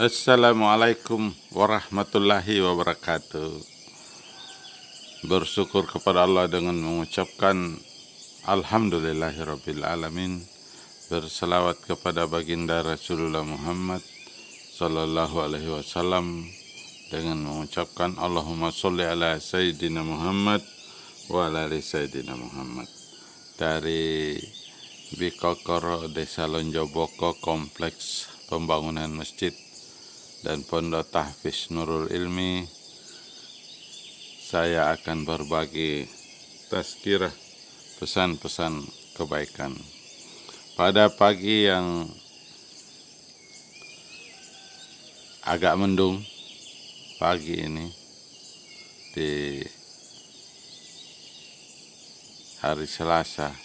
Assalamualaikum warahmatullahi wabarakatuh. Bersyukur kepada Allah dengan mengucapkan Alhamdulillahirabbil alamin. Berselawat kepada baginda Rasulullah Muhammad sallallahu alaihi wasallam dengan mengucapkan Allahumma sholli ala Sayyidina Muhammad wa ala ali Sayyidina Muhammad. Dari Bikokoro, Desa Lonjoboko, Kompleks Pembangunan Masjid dan Pondok Tahfiz Nurul Ilmi, saya akan berbagi tazkirah, pesan-pesan kebaikan. Pada pagi yang agak mendung, pagi ini di hari Selasa,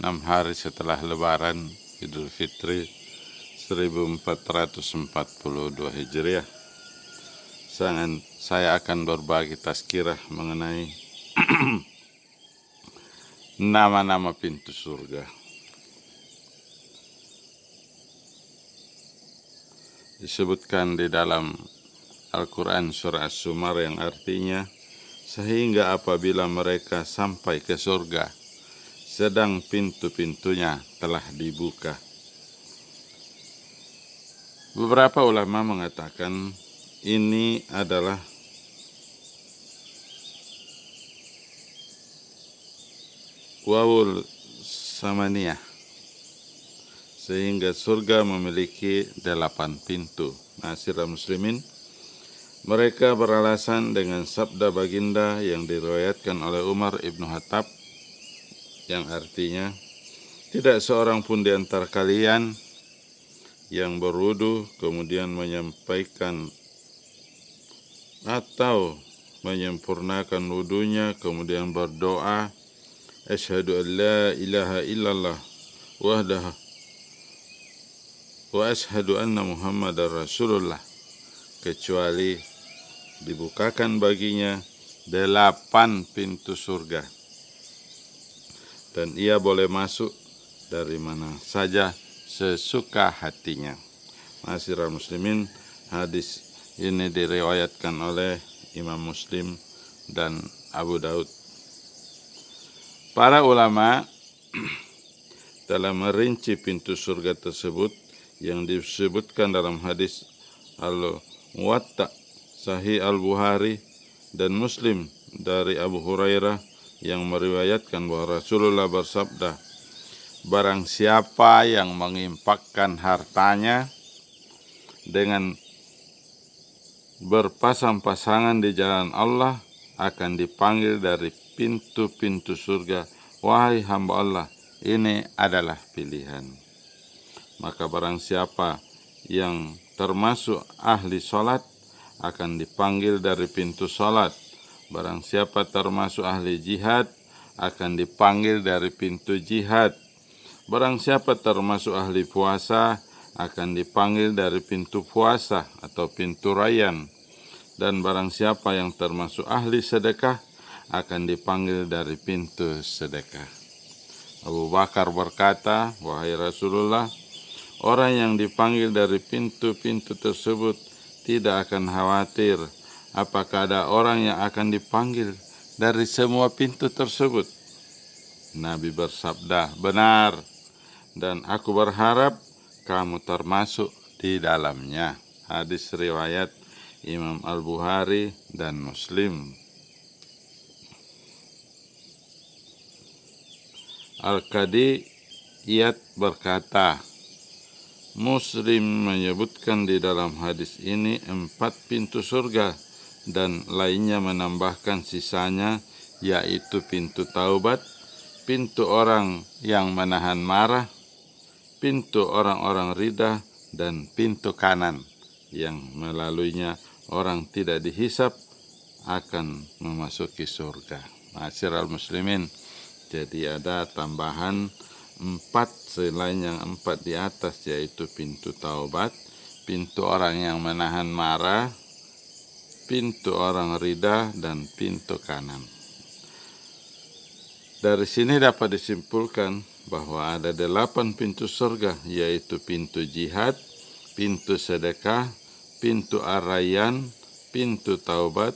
6 hari setelah Lebaran Idul Fitri 1442 Hijriah, saya akan berbagi tazkirah mengenai nama-nama pintu surga. Disebutkan di dalam Al-Quran surah As-Zumar yang artinya, sehingga apabila mereka sampai ke surga, sedang pintu-pintunya telah dibuka. Beberapa ulama mengatakan ini adalah wawul samaniyah, sehingga surga memiliki 8 pintu. Ma'asyiral muslimin, mereka beralasan dengan sabda baginda yang diriwayatkan oleh Umar ibnu Khattab yang artinya, tidak seorang pun di antara kalian yang berwudu kemudian menyampaikan atau menyempurnakan wudunya kemudian berdoa, asyhadu an la ilaha illallah wahdahu wa asyhadu anna muhammadar rasulullah, kecuali dibukakan baginya 8 pintu surga dan ia boleh masuk dari mana saja sesuka hatinya. Ma'asyiral muslimin, hadis ini diriwayatkan oleh Imam Muslim dan Abu Daud. Para ulama telah merinci pintu surga tersebut yang disebutkan dalam hadis Al-Muwatta Sahih Al-Bukhari dan Muslim dari Abu Hurairah yang meriwayatkan bahwa Rasulullah bersabda, barang siapa yang menginfakkan hartanya dengan berpasang-pasangan di jalan Allah akan dipanggil dari pintu-pintu surga, wahai hamba Allah, ini adalah pilihan. Maka barang siapa yang termasuk ahli sholat akan dipanggil dari pintu sholat. Barang siapa termasuk ahli jihad akan dipanggil dari pintu jihad. Barang siapa termasuk ahli puasa akan dipanggil dari pintu puasa atau pintu rayyan. Dan barang siapa yang termasuk ahli sedekah akan dipanggil dari pintu sedekah. Abu Bakar berkata, wahai Rasulullah, orang yang dipanggil dari pintu-pintu tersebut tidak akan khawatir apakah ada orang yang akan dipanggil dari semua pintu tersebut. Nabi bersabda, benar, dan aku berharap kamu termasuk di dalamnya. Hadis riwayat Imam Al-Bukhari dan Muslim. Al-Qadiyat berkata, Muslim menyebutkan di dalam hadis ini 4 pintu surga dan lainnya menambahkan sisanya, yaitu pintu taubat, pintu orang yang menahan marah, pintu orang-orang ridha, dan pintu kanan yang melaluinya orang tidak dihisap akan memasuki surga. Ma'asyiral muslimin, jadi ada tambahan 4 selain yang 4 di atas, yaitu pintu taubat, pintu orang yang menahan marah, pintu orang ridha, dan pintu kanan. Dari sini dapat disimpulkan bahwa ada 8 pintu surga, yaitu pintu jihad, pintu sedekah, pintu ar-rayyan, pintu taubat,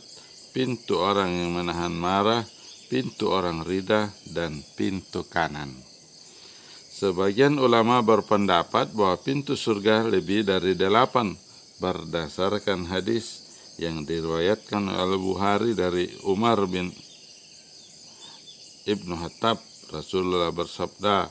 pintu orang yang menahan marah, pintu orang ridha, dan pintu kanan. Sebagian ulama berpendapat bahwa pintu surga lebih dari 8 berdasarkan hadis yang diriwayatkan oleh Bukhari dari Umar bin Ibnu Khattab. Rasulullah bersabda,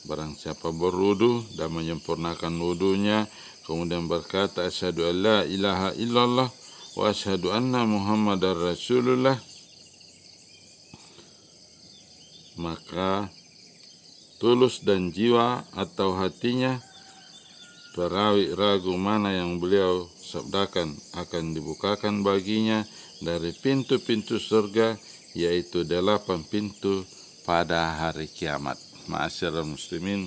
barang siapa berwudu dan menyempurnakan wudunya, kemudian berkata, asyhadu an la ilaha illallah wa asyhadu anna muhammadar rasulullah, maka tulus dan jiwa atau hatinya, perawi ragu mana yang beliau sabdakan, akan dibukakan baginya dari pintu-pintu surga, yaitu 8 pintu pada hari kiamat. Ma'asyiral muslimin,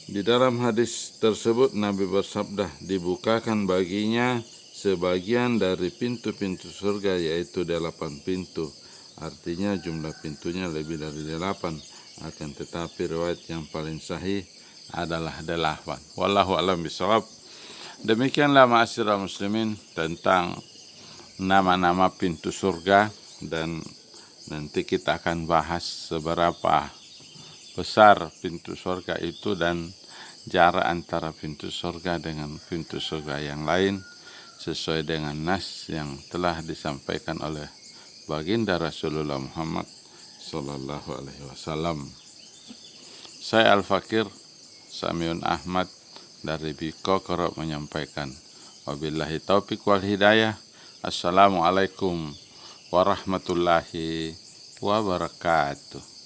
di dalam hadis tersebut Nabi bersabda, dibukakan baginya sebagian dari pintu-pintu surga, yaitu 8 pintu. Artinya jumlah pintunya lebih dari 8. Akan tetapi riwayat yang paling sahih adalah 8. Wallahu a'lam bishawab. Demikianlah ma'asyiral muslimin tentang nama-nama pintu surga, dan nanti kita akan bahas seberapa besar pintu surga itu dan jarak antara pintu surga dengan pintu surga yang lain sesuai dengan nas yang telah disampaikan oleh baginda Rasulullah Muhammad sallallahu alaihi wasallam. Saya Al-Fakir Samiun Ahmad dari Biko kerap menyampaikan. Wabillahi taufiq wal hidayah. Assalamualaikum warahmatullahi wabarakatuh.